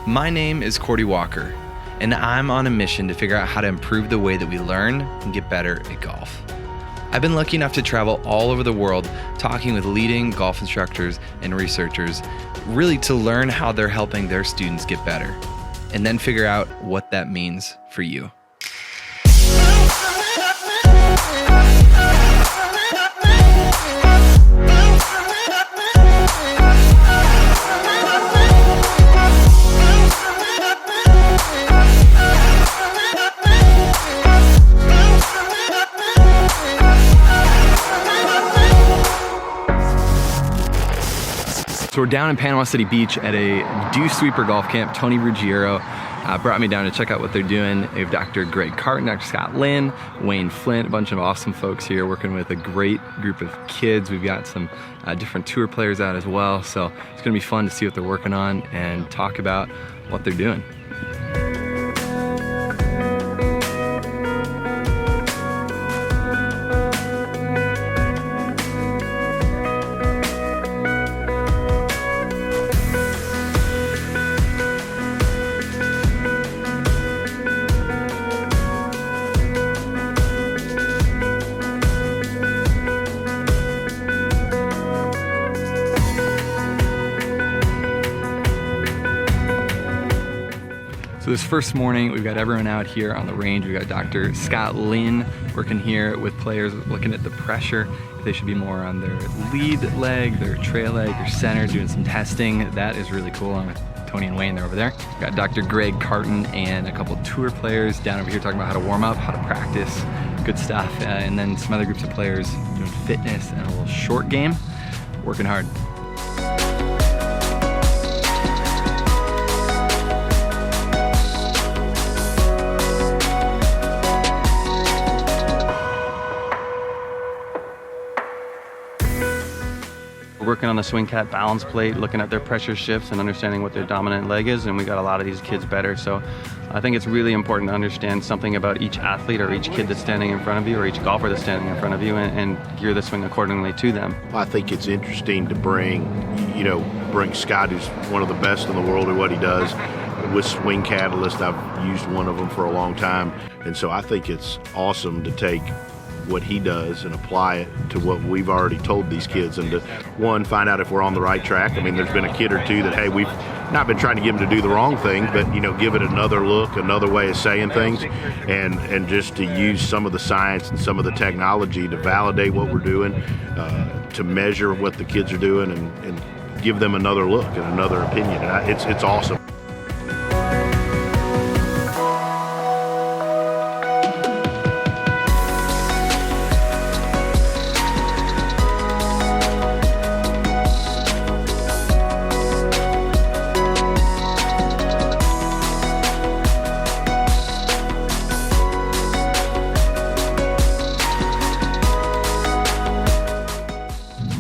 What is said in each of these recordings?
My name is Cordy Walker, and I'm on a mission to figure out how to improve the way that we learn and get better at golf. I've been lucky enough to travel all over the world talking with leading golf instructors and researchers, really to learn how they're helping their students get better, and then figure out what that means for you. So we're down in Panama City Beach at a dew sweeper golf camp. Tony Ruggiero brought me down to check out what they're doing. We have Dr. Greg Cartin, Dr. Scott Lynn, Wayne Flint, a bunch of awesome folks here working with a great group of kids. We've got some different tour players out as well. So it's gonna be fun to see what they're working on and talk about what they're doing. So this first morning, we've got everyone out here on the range. We've got Dr. Scott Lynn working here with players, looking at the pressure, if they should be more on their lead leg, their trail leg, their center, doing some testing. That is really cool. I'm with Tony and Wayne, they're over there. We've got Dr. Greg Cartin and a couple tour players down over here talking about how to warm up, how to practice, good stuff. And then some other groups of players doing fitness and a little short game, working hard. We're working on the swing cat balance plate, looking at their pressure shifts and understanding what their dominant leg is, and we got a lot of these kids better. So I think it's really important to understand something about each athlete or each kid that's standing in front of you or each golfer that's standing in front of you and gear the swing accordingly to them. I think it's interesting to bring Scott, who's one of the best in the world at what he does, with Swing Catalyst. I've used one of them for a long time, and so I think it's awesome to take what he does and apply it to what we've already told these kids, and to, one, find out if we're on the right track. I mean, there's been a kid or two that, hey, we've not been trying to give them to do the wrong thing, but give it another look, another way of saying things, and just to use some of the science and some of the technology to validate what we're doing, to measure what the kids are doing, and give them another look and another opinion. And it's awesome.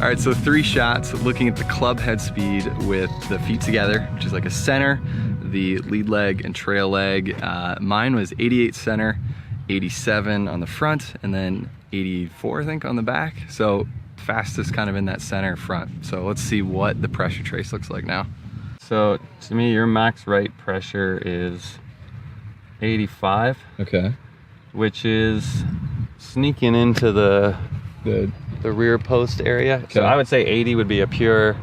All right, so 3 shots, looking at the club head speed with the feet together, which is like a center, the lead leg and trail leg. Mine was 88 center, 87 on the front, and then 84, I think, on the back. So fastest kind of in that center front. So let's see what the pressure trace looks like now. So to me, your max right pressure is 85. Okay. Which is sneaking into the rear post area. Okay. So I would say 80 would be a pure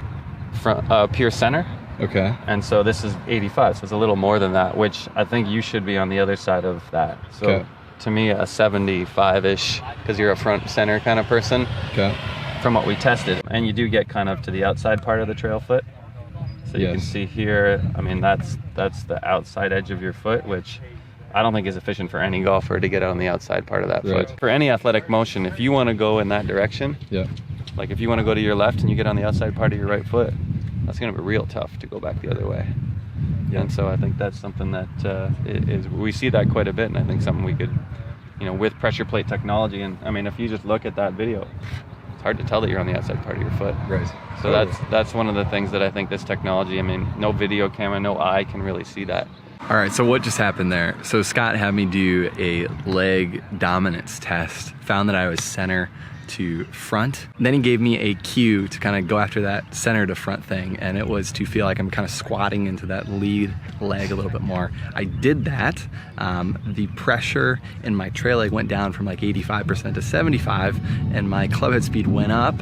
front, pure center. Okay. And so this is 85, so it's a little more than that, which I think you should be on the other side of that. So okay. To me, a 75-ish, because you're a front center kind of person. Okay. From what we tested, and you do get kind of to the outside part of the trail foot. So you can see here, I mean, that's the outside edge of your foot, which I don't think is efficient for any golfer to get on the outside part of that foot. For any athletic motion, if you want to go in that direction, like if you want to go to your left and you get on the outside part of your right foot, that's going to be real tough to go back the other way. And so I think that's something that we see that quite a bit, and I think something we could, with pressure plate technology, and I mean, if you just look at that video, it's hard to tell that you're on the outside part of your foot. Right. So that's one of the things that I think this technology, I mean, no video camera, no eye can really see that. All right, so what just happened there? So Scott had me do a leg dominance test, found that I was center to front. And then he gave me a cue to kind of go after that center to front thing, and it was to feel like I'm kind of squatting into that lead leg a little bit more. I did that. The pressure in my trail leg went down from like 85% to 75, and my clubhead speed went up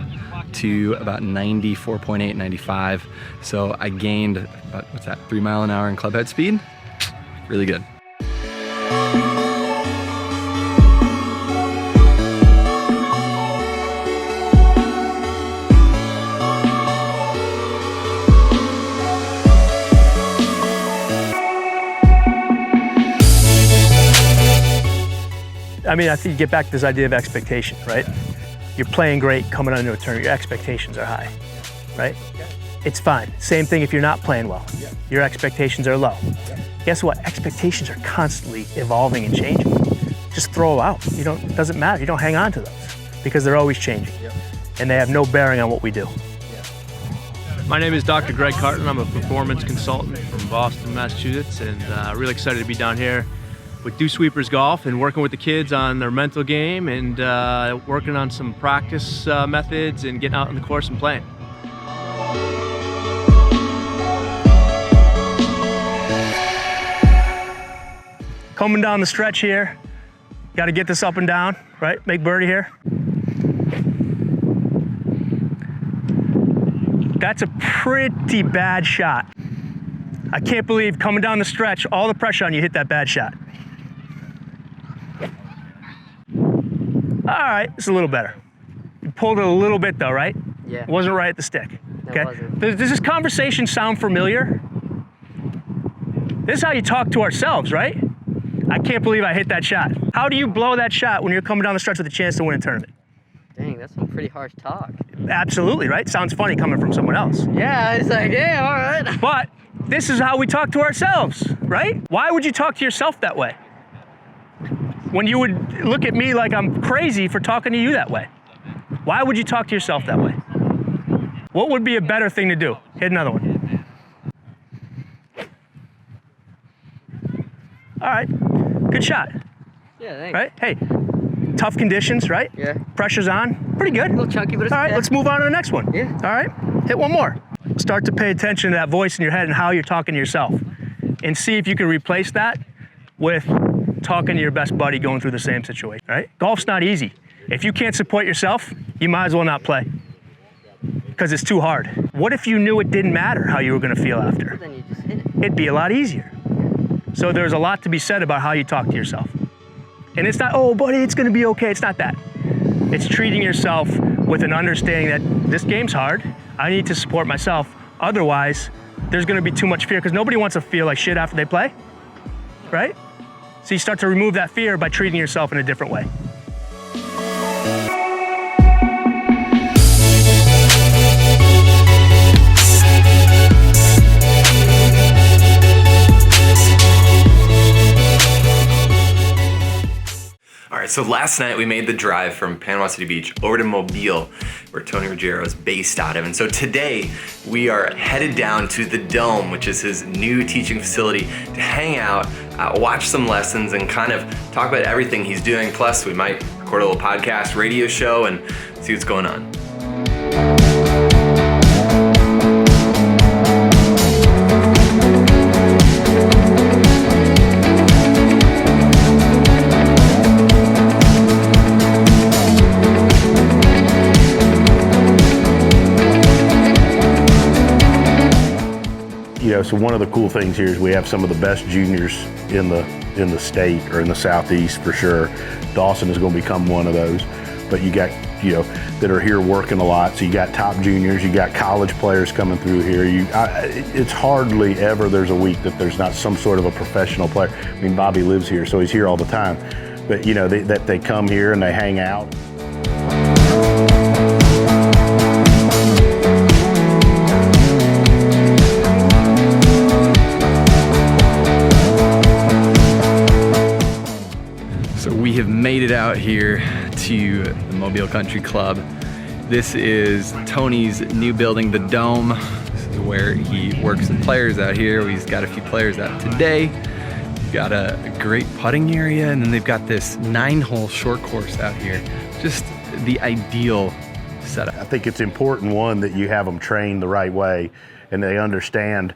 to about 94.8, 95. So I gained about, 3 miles an hour in clubhead speed. Really good. I mean, I think you get back to this idea of expectation, right? You're playing great coming into a tournament, your expectations are high, right? It's fine. Same thing if you're not playing well. Your expectations are low. Guess what? Expectations are constantly evolving and changing. Just throw them out. It doesn't matter. You don't hang on to those because they're always changing. And they have no bearing on what we do. My name is Dr. Greg Cartin. I'm a performance consultant from Boston, Massachusetts, and really excited to be down here with Dew Sweepers Golf and working with the kids on their mental game and working on some practice methods and getting out on the course and playing. Coming down the stretch here, got to get this up and down, right? Make birdie here. That's a pretty bad shot. I can't believe coming down the stretch, all the pressure on you hit that bad shot. All right, it's a little better. You pulled it a little bit though, right? Yeah. It wasn't right at the stick. Okay. It wasn't. Does this conversation sound familiar? This is how you talk to ourselves, right? I can't believe I hit that shot. How do you blow that shot when you're coming down the stretch with a chance to win a tournament? Dang, that's some pretty harsh talk. Absolutely, right? Sounds funny coming from someone else. Yeah, it's like, yeah, all right. But this is how we talk to ourselves, right? Why would you talk to yourself that way? When you would look at me like I'm crazy for talking to you that way. Why would you talk to yourself that way? What would be a better thing to do? Hit another one. All right, good shot. Yeah, thanks. Right? Hey, tough conditions, right? Yeah. Pressure's on, pretty good. A little chunky, but it's all right, okay. let's move on to the next one. Yeah. All right, hit one more. Start to pay attention to that voice in your head and how you're talking to yourself. And see if you can replace that with talking to your best buddy going through the same situation, right? Golf's not easy. If you can't support yourself, you might as well not play because it's too hard. What if you knew it didn't matter how you were gonna feel after? Then you just hit it. It'd be a lot easier. So there's a lot to be said about how you talk to yourself. And it's not, oh, buddy, it's gonna be okay. It's not that. It's treating yourself with an understanding that this game's hard. I need to support myself. Otherwise, there's gonna be too much fear because nobody wants to feel like shit after they play, right? So you start to remove that fear by treating yourself in a different way. All right, so last night we made the drive from Panama City Beach over to Mobile, where Tony Ruggiero is based out of. And so today we are headed down to the Dome, which is his new teaching facility, to hang out, watch some lessons, and kind of talk about everything he's doing. Plus, we might record a little podcast, radio show, and see what's going on. So one of the cool things here is we have some of the best juniors in the state, or in the Southeast for sure. Dawson is going to become one of those. But you got, that are here working a lot. So you got top juniors, you got college players coming through here. It's hardly ever there's a week that there's not some sort of a professional player. I mean, Bobby lives here, so he's here all the time. But that they come here and they hang out. We have made it out here to the Mobile Country Club. This is Tony's new building, the Dome. This is where he works with players out here. He's got a few players out today. We've got a great putting area, and then they've got this 9-hole short course out here. Just the ideal setup? I think it's important, one, that you have them trained the right way and they understand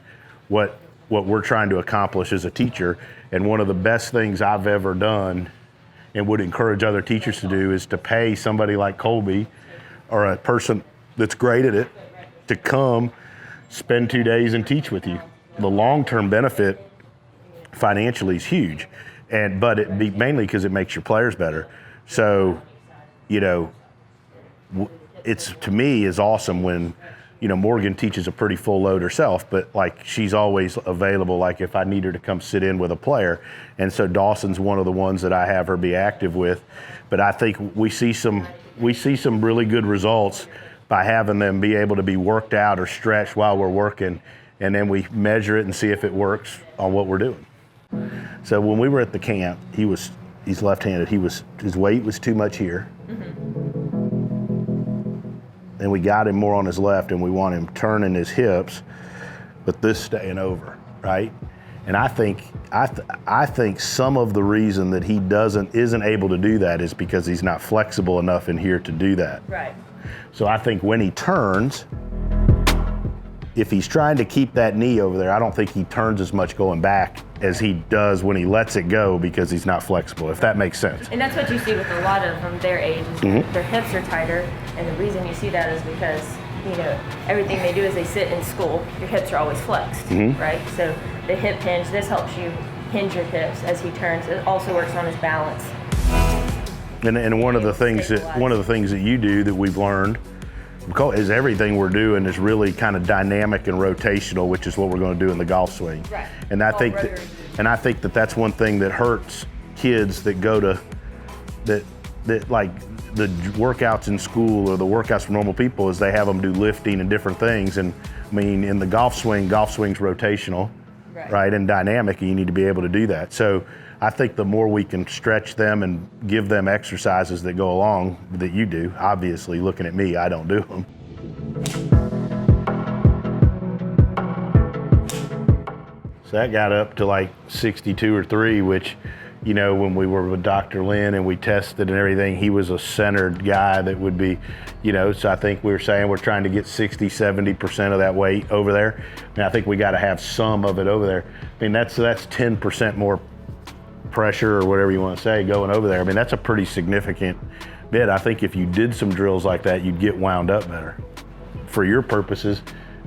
what we're trying to accomplish as a teacher. And one of the best things I've ever done and would encourage other teachers to do is to pay somebody like Colby or a person that's great at it to come spend 2 days and teach with you. The long-term benefit financially is huge, but it be mainly because it makes your players better. So, it's, to me, is awesome when, Morgan teaches a pretty full load herself, but like she's always available, like if I need her to come sit in with a player. And so Dawson's one of the ones that I have her be active with. But I think we see some really good results by having them be able to be worked out or stretched while we're working, and then we measure it and see if it works on what we're doing. So when we were at the camp, he's left-handed. His weight was too much here. And we got him more on his left, and we want him turning his hips, but this staying over, right? And I think some of the reason that he isn't able to do that is because he's not flexible enough in here to do that. Right. So I think when he turns, if he's trying to keep that knee over there, I don't think he turns as much going back as he does when he lets it go because he's not flexible, if that makes sense. And that's what you see with a lot of them their age, is their hips are tighter, and the reason you see that is because, everything they do is they sit in school, your hips are always flexed, right? So the hip hinge, this helps you hinge your hips as he turns. It also works on his balance. And one of the things that you do that we've learned is everything we're doing is really kind of dynamic and rotational, which is what we're going to do in the golf swing. Right. And I think that that's one thing that hurts kids that go to that like the workouts in school or the workouts for normal people is they have them do lifting and different things. And I mean, in the golf swing's rotational, right, and dynamic, and you need to be able to do that. So I think the more we can stretch them and give them exercises that go along that you do, obviously looking at me, I don't do them. So that got up to like 62 or 3, which, when we were with Dr. Lynn and we tested and everything, he was a centered guy that would be, so I think we were saying we're trying to get 60, 70% of that weight over there. And I think we got to have some of it over there. I mean, that's 10% more pressure or whatever you want to say going over there. I mean, that's a pretty significant bit. I think if you did some drills like that, you'd get wound up better. For your purposes,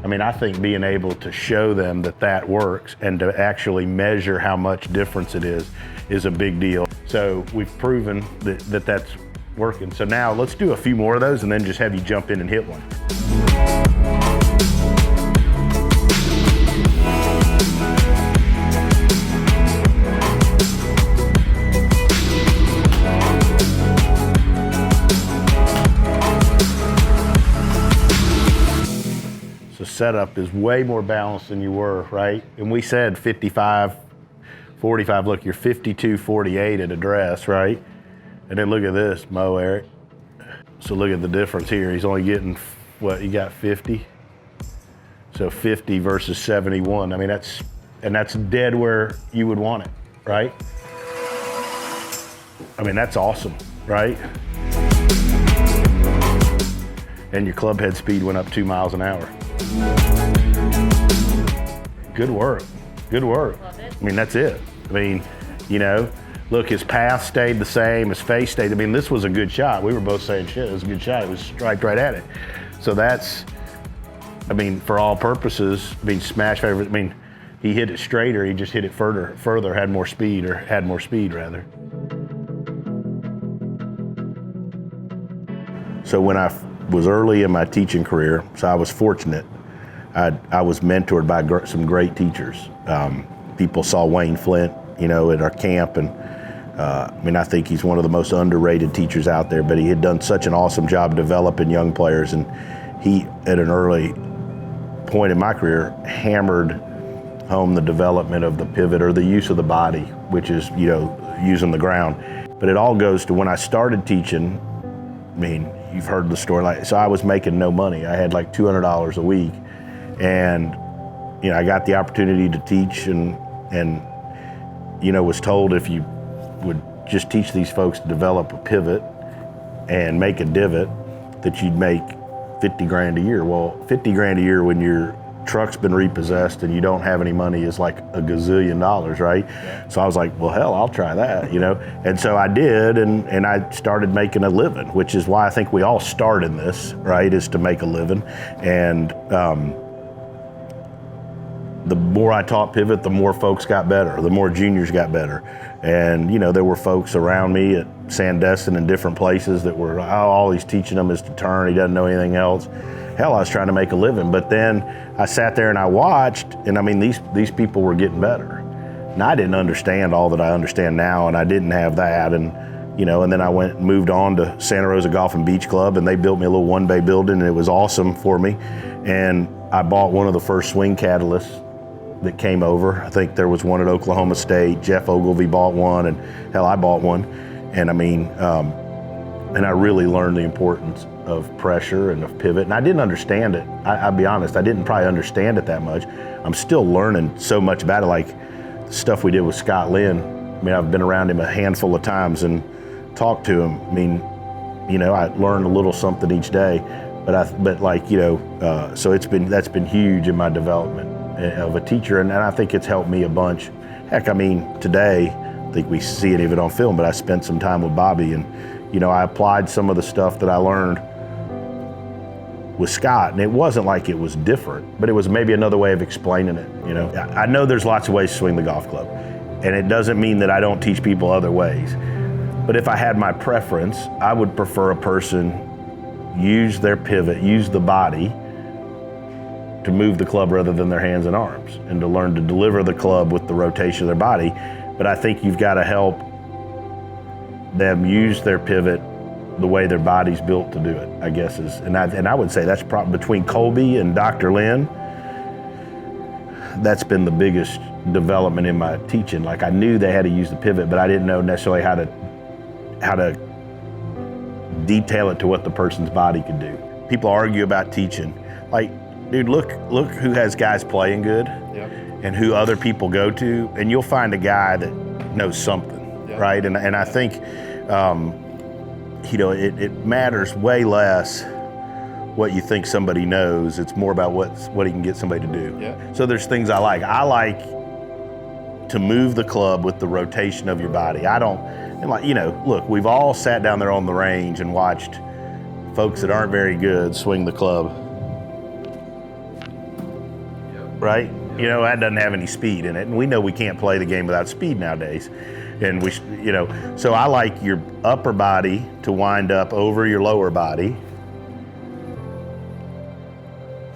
I mean, I think being able to show them that works and to actually measure how much difference it is a big deal. So we've proven that that's working. So now let's do a few more of those and then just have you jump in and hit one. Setup is way more balanced than you were, right? And we said 55, 45, look, you're 52, 48 at address, right? And then look at this, Mo, Eric. So look at the difference here. He's only getting, what, he got 50? So 50 versus 71. I mean, that's dead where you would want it, right? I mean, that's awesome, right? And your club head speed went up 2 miles an hour. Good work. Love it. I mean, that's it. I mean, look, his path stayed the same, his face stayed. I mean, this was a good shot. We were both saying, shit, it was a good shot. It was striped right at it. So that's, I mean, for all purposes, I mean, smash favorite. I mean, he hit it straighter. He just hit it further, had more speed rather. So when I was early in my teaching career, so I was fortunate. I was mentored by some great teachers. People saw Wayne Flint, at our camp, and I think he's one of the most underrated teachers out there, but he had done such an awesome job developing young players, and he, at an early point in my career, hammered home the development of the pivot or the use of the body, which is, using the ground. But it all goes to when I started teaching. I mean, you've heard the story. So I was making no money. I had like $200 a week. And, I got the opportunity to teach and was told if you would just teach these folks to develop a pivot and make a divot that you'd make 50 grand a year. Well, 50 grand a year when your truck's been repossessed and you don't have any money is like a gazillion dollars, right? Yeah. So I was like, well, hell, I'll try that, you know? And so I did, and I started making a living, which is why I think we all start in this, right, is to make a living. And the more I taught pivot, the more folks got better, the more juniors got better. And, you know, there were folks around me at Sandestin and different places that were, oh, all he's teaching them is to turn, he doesn't know anything else. Hell, I was trying to make a living. But then I sat there and I watched, and I mean, these people were getting better. And I didn't understand all that I understand now, and I didn't have that. And, you know, and then I went and moved on to Santa Rosa Golf and Beach Club, and they built me a little one-bay building, and it was awesome for me. And I bought one of the first swing catalysts that came over. I think there was one at Oklahoma State. Jeff Ogilvy bought one, and hell, I bought one. And I mean, and I really learned the importance of pressure and of pivot. And I didn't understand it. I'll be honest, I didn't probably understand it that much. I'm still learning so much about it, like the stuff we did with Scott Lynn. I mean, I've been around him a handful of times and talked to him. I mean, you know, I learned a little something each day, but like, you know, so that's been huge in my development of a teacher, and I think it's helped me a bunch. Heck, I mean, today, I think we see any of it on film, but I spent some time with Bobby, and, you know, I applied some of the stuff that I learned with Scott, and it wasn't like it was different, but it was maybe another way of explaining it, you know. I know there's lots of ways to swing the golf club, and it doesn't mean that I don't teach people other ways, but if I had my preference, I would prefer a person use their pivot, use the body, to move the club rather than their hands and arms, and to learn to deliver the club with the rotation of their body. But I think you've got to help them use their pivot the way their body's built to do it, I guess is, and I would say that's probably between Colby and Dr. Lynn, that's been the biggest development in my teaching. Like, I knew they had to use the pivot, but I didn't know necessarily how to detail it to what the person's body could do. People argue about teaching. Like, dude, look who has guys playing good, yep, and who other people go to, and you'll find a guy that knows something, yep, right? And I think, you know, it matters way less what you think somebody knows. It's more about what he can get somebody to do. Yep. So there's things I like. I like to move the club with the rotation of your body. And like, you know, look, we've all sat down there on the range and watched folks that aren't very good swing the club, right? You know, that doesn't have any speed in it. And we know we can't play the game without speed nowadays. And we, you know, so I like your upper body to wind up over your lower body.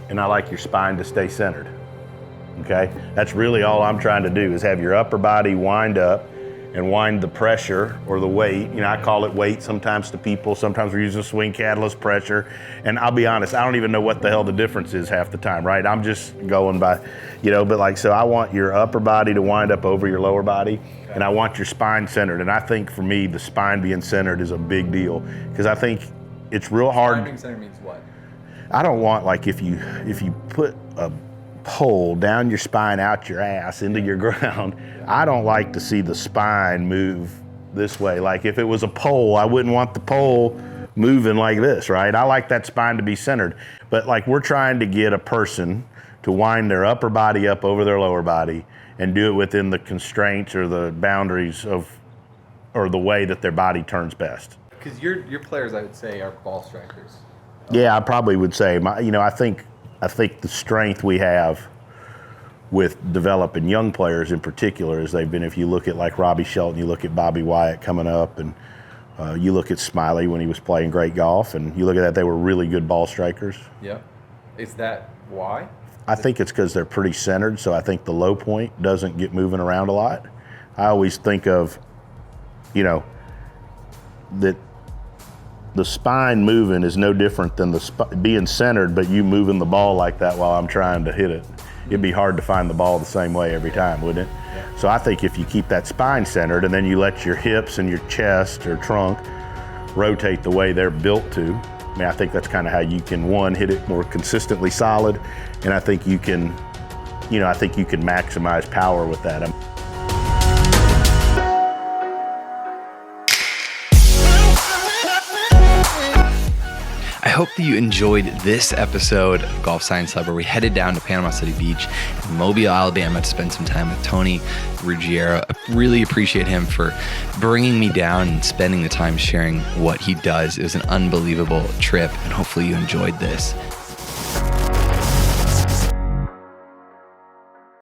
And I like your spine to stay centered, okay? That's really all I'm trying to do, is have your upper body wind up and wind the pressure or the weight. You know, I call it weight sometimes to people. Sometimes we're using swing catalyst pressure. And I'll be honest, I don't even know what the hell the difference is half the time, right? I'm just going by, you know, but like, so I want your upper body to wind up over your lower body, and I want your spine centered. And I think for me, the spine being centered is a big deal, because I think it's real hard. Spine being centered means what? I don't want, like, if you put a pole down your spine, out your ass, into your ground, I don't like to see the spine move this way. Like, if it was a pole, I wouldn't want the pole moving like this, right? I like that spine to be centered. But like, we're trying to get a person to wind their upper body up over their lower body and do it within the constraints or the boundaries of, or the way that their body turns best. Because your players, I would say, are ball strikers. Yeah, I probably would say, you know, I think the strength we have with developing young players in particular is they've been, if you look at like Robbie Shelton, you look at Bobby Wyatt coming up, and you look at Smiley when he was playing great golf, and you look at that, they were really good ball strikers. Yeah. Is that why? I think it's because they're pretty centered, so I think the low point doesn't get moving around a lot. I always think of, you know, that the spine moving is no different than being centered, but you moving the ball like that while I'm trying to hit it. It'd be hard to find the ball the same way every time, wouldn't it? Yeah. So I think if you keep that spine centered and then you let your hips and your chest or trunk rotate the way they're built to, I mean, I think that's kind of how you can, one, hit it more consistently solid, and I think you can, you know, I think you can maximize power with that. hope that you enjoyed this episode of Golf Science Lab, where we headed down to Panama City Beach in Mobile, Alabama to spend some time with Tony Ruggiero. I really appreciate him for bringing me down and spending the time sharing what he does. It was an unbelievable trip, and hopefully you enjoyed this.